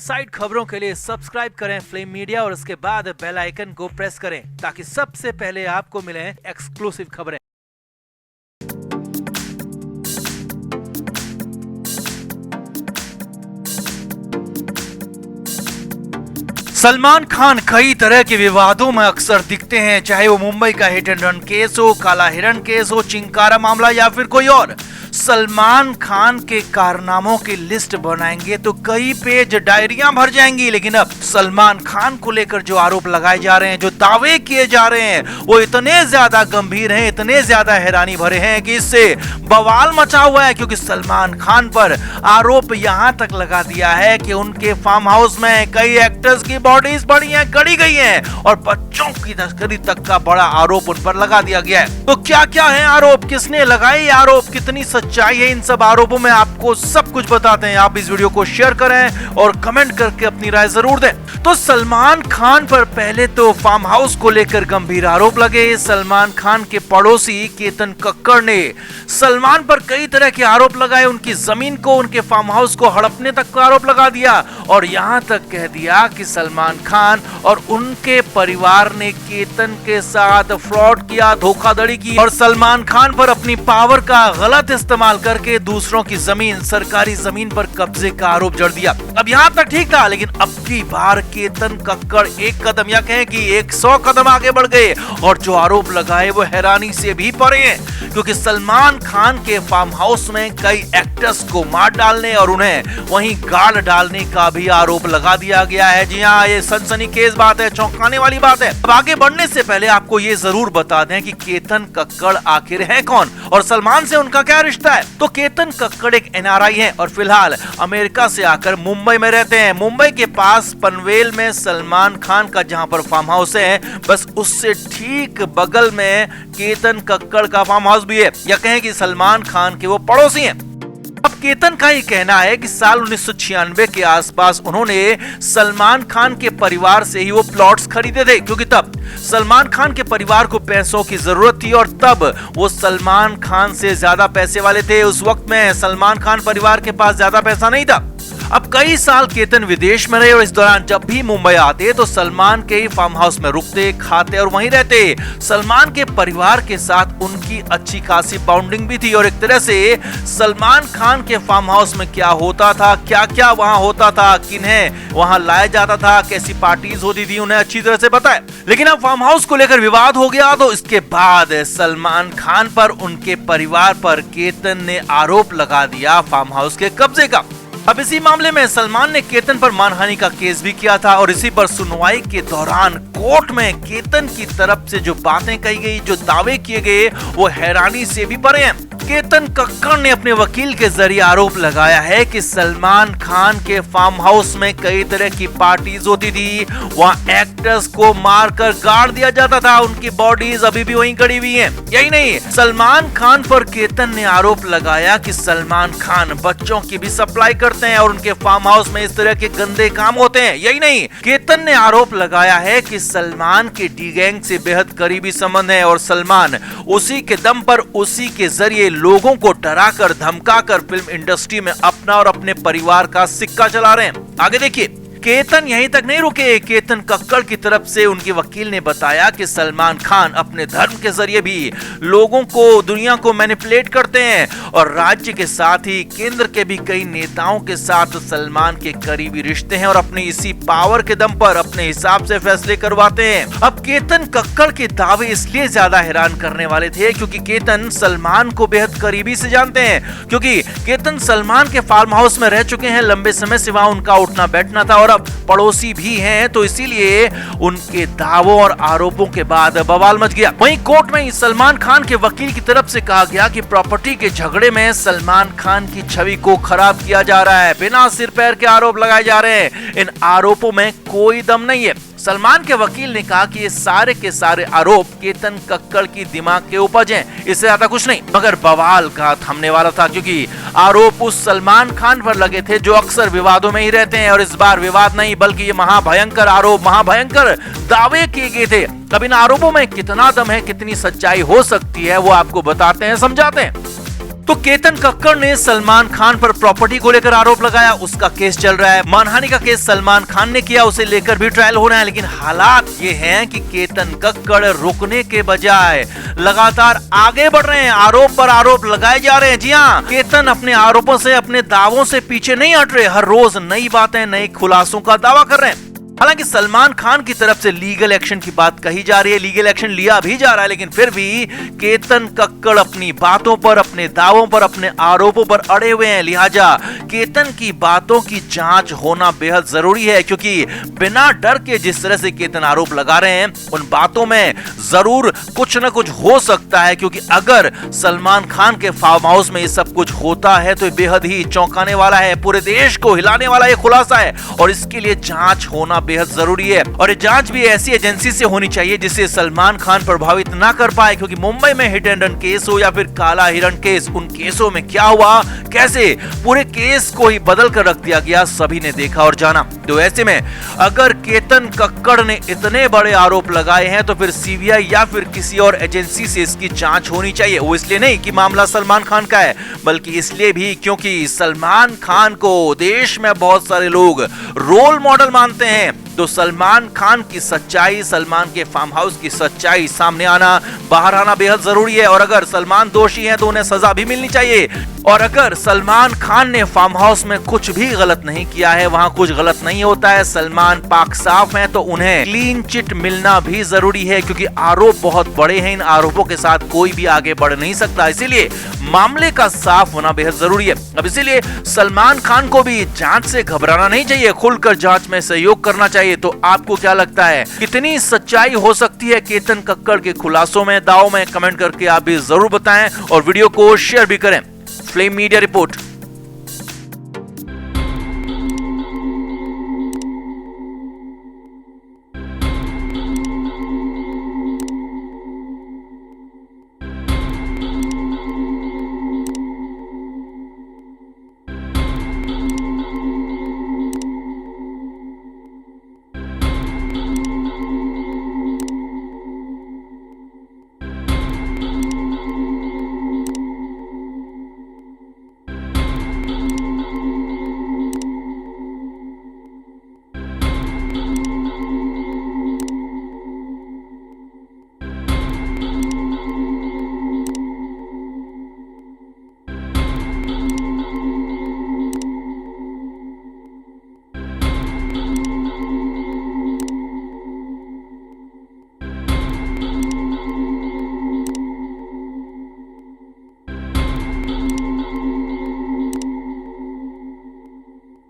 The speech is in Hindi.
साइड खबरों के लिए सब्सक्राइब करें फ्लेम मीडिया और उसके बाद बेल आइकन को प्रेस करें ताकि सबसे पहले आपको मिले एक्सक्लूसिव खबरें। सलमान खान कई तरह के विवादों में अक्सर दिखते हैं, चाहे वो मुंबई का हिट एंड रन केस हो, काला हिरण केस हो, चिंकारा मामला या फिर कोई और। सलमान खान के कारनामों की लिस्ट बनाएंगे तो कई पेज डायरियां भर जाएंगी, लेकिन अब सलमान खान को लेकर जो आरोप लगाए जा रहे हैं, जो दावे किए जा रहे हैं, वो इतने ज्यादा गंभीर हैं, इतने ज्यादा हैरानी भरे हैं कि इससे बवाल मचा हुआ है। क्योंकि सलमान खान पर आरोप यहां तक लगा दिया है कि उनके फार्म हाउस में कई एक्टर्स की बॉडीज पड़ी हैं, गड़ी गई हैं और बच्चों की तस्करी तक का बड़ा आरोप उन पर लगा दिया गया है। तो क्या क्या है आरोप, किसने लगाए आरोप, कितनी सच्चाई है इन सब आरोपों में, आपको सब कुछ बताते हैं। आप इस वीडियो को शेयर करें और कमेंट करके अपनी राय जरूर दें। तो सलमान खान पर पहले तो फार्म हाउस को लेकर गंभीर आरोप लगे। सलमान खान के पड़ोसी केतन कक्कड़ ने सलमान पर कई तरह के आरोप लगाए, उनकी जमीन को, उनके फार्म हाउस को हड़पने तक का आरोप लगा दिया और यहां तक कह दिया कि सलमान खान और उनके परिवार ने केतन के साथ फ्रॉड किया, धोखाधड़ी की और सलमान खान पर अपनी पावर का गलत इस्तेमाल करके दूसरों की जमीन, सरकारी जमीन पर कब्जे का आरोप जड़ दिया। अब यहां तक ठीक था, लेकिन अब की बार केतन कक्कड़ एक कदम या कहें कि 100 कदम आगे बढ़ गए और जो आरोप लगाए वो हैरानी से भी परे हैं। क्योंकि सलमान खान के फार्म हाउस में कई एक्टर्स को मार डालने और उन्हें वहीं गाड़ डालने का भी आरोप लगा दिया गया है। जी हाँ, ये सनसनीखेज बात है, चौंकाने वाली बात है। अब आगे बढ़ने से पहले आपको ये जरूर बता दें कि केतन कक्कड़ आखिर है कौन और सलमान से उनका क्या रिश्ता है। तो केतन कक्कड़ एक एनआरआई है और फिलहाल अमेरिका से आकर मुंबई में रहते हैं। मुंबई के पास पनवेल में सलमान खान का जहां पर फार्म हाउस है, बस उससे ठीक बगल में केतन कक्कड़ का फार्म हाउस भी है, या कहें कि सलमान खान के वो पड़ोसी हैं। अब केतन का ही कहना है कि साल 1996 के आसपास उन्होंने सलमान खान के परिवार से ही वो प्लॉट्स खरीदे थे, क्योंकि तब सलमान खान के परिवार को पैसों की जरूरत थी और तब वो सलमान खान से ज्यादा पैसे वाले थे। उस वक्त में सलमान खान परिवार के पास ज्यादा पैसा नहीं था। अब कई साल केतन विदेश में रहे और इस दौरान जब भी मुंबई आते तो सलमान के ही फार्म हाउस में रुकते, खाते और वहीं रहते। सलमान के परिवार के साथ उनकी अच्छी खासी बाउंडिंग भी थी और एक तरह से सलमान खान के फार्म हाउस में क्या होता था, क्या क्या वहां होता था, किन्हें वहां लाया जाता था, कैसी पार्टीज होती थी, उन्हें अच्छी तरह से पता है। लेकिन अब फार्म हाउस को लेकर विवाद हो गया तो इसके बाद सलमान खान पर, उनके परिवार पर केतन ने आरोप लगा दिया फार्म हाउस के कब्जे का। अब इसी मामले में सलमान ने केतन पर मानहानि का केस भी किया था और इसी पर सुनवाई के दौरान कोर्ट में केतन की तरफ से जो बातें कही गई, जो दावे किए गए, वो हैरानी से भी परे हैं। केतन कक्कड़ ने अपने वकील के जरिए आरोप लगाया है कि सलमान खान के फार्म हाउस में कई तरह की पार्टीज होती थी, वहां एक्टर्स को मारकर गाड़ दिया जाता था, उनकी बॉडीज अभी भी वहीं गड़ी हुई हैं। यही नहीं, सलमान खान पर केतन ने आरोप लगाया कि सलमान खान बच्चों की भी सप्लाई करते हैं और उनके फार्म हाउस में इस तरह के गंदे काम होते हैं। यही नहीं, केतन ने आरोप लगाया है कि सलमान के डी गैंग से बेहद करीबी संबंध है और सलमान उसी के दम पर, उसी के जरिए लोगों को डराकर धमकाकर फिल्म इंडस्ट्री में अपना और अपने परिवार का सिक्का चला रहे हैं। आगे देखिए, केतन यहीं तक नहीं रुके। केतन कक्कड़ की तरफ से उनके वकील ने बताया कि सलमान खान अपने धर्म के जरिए भी लोगों को, दुनिया को मैनिपुलेट करते हैं और राज्य के साथ ही केंद्र के भी कई नेताओं के साथ सलमान के करीबी रिश्ते हैं और अपनी इसी पावर के दम पर अपने हिसाब से फैसले करवाते हैं। अब केतन कक्कड़ के दावे इसलिए ज्यादा हैरान करने वाले थे क्योंकि केतन सलमान को बेहद करीबी से जानते हैं, क्योंकि केतन सलमान के फार्म हाउस में रह चुके हैं, लंबे समय से वहां उनका उठना बैठना था और अब पड़ोसी भी हैं, तो इसीलिए उनके दावों और आरोपों के बाद बवाल मच गया। वहीं कोर्ट में सलमान खान के वकील की तरफ से कहा गया कि प्रॉपर्टी के झगड़े में सलमान खान की छवि को खराब किया जा रहा है, बिना सिर पैर के आरोप लगाए जा रहे हैं, इन आरोपों में कोई दम नहीं है। सलमान के वकील ने कहा कि ये सारे के सारे आरोप केतन कक्कड़ की दिमाग के उपज हैं, इससे ज्यादा कुछ नहीं। मगर बवाल का थमने वाला था क्योंकि आरोप उस सलमान खान पर लगे थे जो अक्सर विवादों में ही रहते हैं और इस बार विवाद नहीं बल्कि ये महाभयंकर आरोप, महाभयंकर दावे किए गए थे। अब इन आरोपों में कितना दम है, कितनी सच्चाई हो सकती है, वो आपको बताते हैं, समझाते हैं। तो केतन कक्कड़ ने सलमान खान पर प्रॉपर्टी को लेकर आरोप लगाया, उसका केस चल रहा है। मानहानि का केस सलमान खान ने किया, उसे लेकर भी ट्रायल हो रहा है। लेकिन हालात ये हैं कि केतन कक्कड़ रुकने के बजाय लगातार आगे बढ़ रहे हैं, आरोप पर आरोप लगाए जा रहे हैं। जी हाँ, केतन अपने आरोपों से, अपने दावों से पीछे नहीं हट रहे, हर रोज नई बातें, नए खुलासों का दावा कर रहे हैं। हालांकि सलमान खान की तरफ से लीगल एक्शन की बात कही जा रही है, लीगल एक्शन लिया भी जा रहा है, लेकिन फिर भी केतन कक्कड़ अपनी बातों पर, अपने दावों पर, अपने आरोपों पर अड़े हुए हैं। लिहाजा केतन की बातों की जांच होना बेहद जरूरी है, क्योंकि बिना डर के जिस तरह से केतन आरोप लगा रहे हैं, उन बातों में जरूर कुछ न कुछ हो सकता है। क्योंकि अगर सलमान खान के फार्म हाउस में ये सब कुछ होता है तो बेहद ही चौंकाने वाला है, पूरे देश को हिलाने वाला ये खुलासा है, और इसके लिए जांच होना बेहद जरूरी है। और ये जांच भी ऐसी एजेंसी से होनी चाहिए जिससे सलमान खान प्रभावित ना कर पाए, क्योंकि मुंबई में हिट एंड रन केस हो या फिर काला हिरण केस, उन केसों में क्या हुआ, कैसे पूरे केस को ही बदल कर रख दिया गया, सभी ने देखा और जाना। तो ऐसे में अगर केतन कक्कड़ ने इतने बड़े आरोप लगाए हैं तो फिर सीबीआई या फिर किसी और एजेंसी से इसकी जांच होनी चाहिए। वो इसलिए नहीं कि मामला सलमान खान का है, बल्कि इसलिए भी क्योंकि सलमान खान को देश में बहुत सारे लोग रोल मॉडल मानते हैं। तो सलमान खान की सच्चाई, सलमान के फार्म हाउस की सच्चाई सामने आना, बाहर आना बेहद जरूरी है। और अगर सलमान दोषी हैं तो उन्हें सजा भी मिलनी चाहिए। और अगर सलमान खान ने फार्म हाउस में कुछ भी गलत नहीं किया है, वहां कुछ गलत नहीं होता है, सलमान पाक साफ हैं, तो उन्हें क्लीन चिट मिलना भी जरूरी है, क्योंकि आरोप बहुत बड़े हैं। इन आरोपों के साथ कोई भी आगे बढ़ नहीं सकता, इसीलिए मामले का साफ होना बेहद जरूरी है। अब इसीलिए सलमान खान को भी जांच से घबराना नहीं चाहिए, खुलकर जांच में सहयोग करना चाहिए। तो आपको क्या लगता है, कितनी सच्चाई हो सकती है केतन कक्कड़ के खुलासों में, दावों में? कमेंट करके आप भी जरूर बताएं और वीडियो को शेयर भी करें। Flame media report.